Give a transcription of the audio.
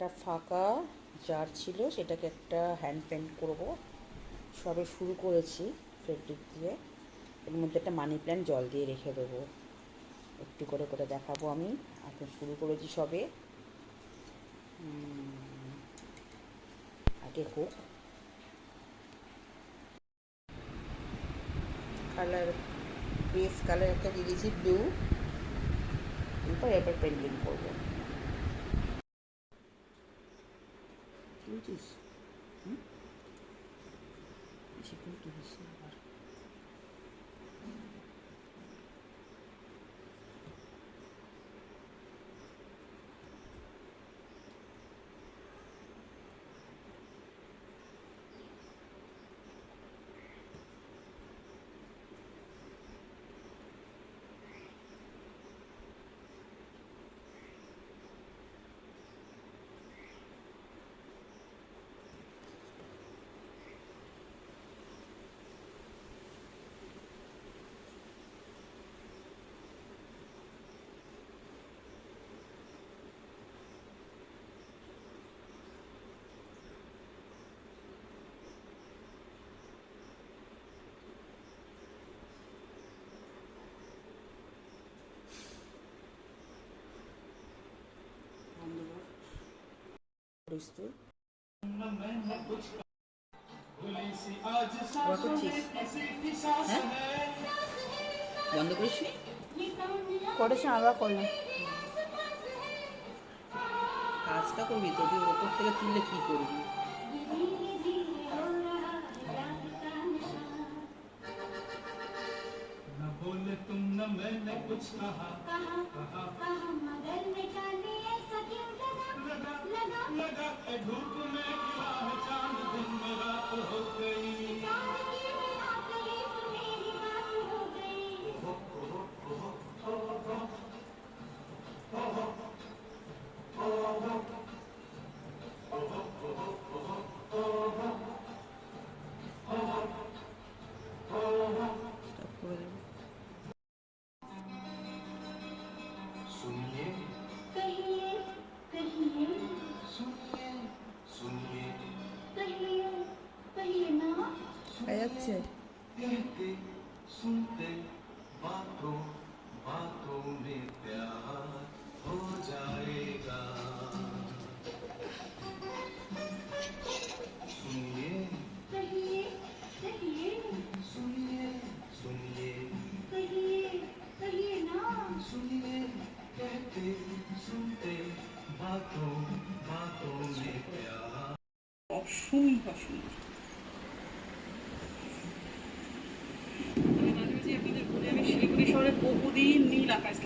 একটা ফাঁকা জার ছিল, সেটাকে একটা হ্যান্ড পেন্ট করব। সবে শুরু করেছি ফেব্রিক দিয়ে। এর মধ্যে একটা মানি প্ল্যান্ট জল দিয়ে রেখে দেবো, একটু করে করে দেখাবো। আমি এখন শুরু করেছি সবে, আগে হোক। কালার বেস কালার একটা দিয়ে দিয়েছি ব্লু, এরপর পেন্টিং করবো। বুঝছিস? বেশি করে তুলিস না আবার। করিস তুই? আবার করছিস? হ্যাঁ, বন্ধ করিস নি? করেছি, আবার করলাম। কাজটা করবি তো, তুই ওপর থেকে তুললে কি করবি? बोले तुम न मैंने कुछ कहा मगर में जाने ऐसा क्यों लगा लगा लगा के धूप में गिरा है चांद, दिन में रात हो गई। স্টপ করে দেবো। सुनिए कहिए कहिए सुनिए सुनिए कहिए कहिए ना দেখা যাচ্ছে? कहते सुनते बातों बातों में प्यार हो जाएगा। सुनिए कहिए कहिए सुनिए सुनिए कहिए कहिए ना सुनिए कहते सुनते बातों बातों में प्यार। অসুন্দর। আমি শিলিগুড়ি শহরে বহুদিন নীল আকাশ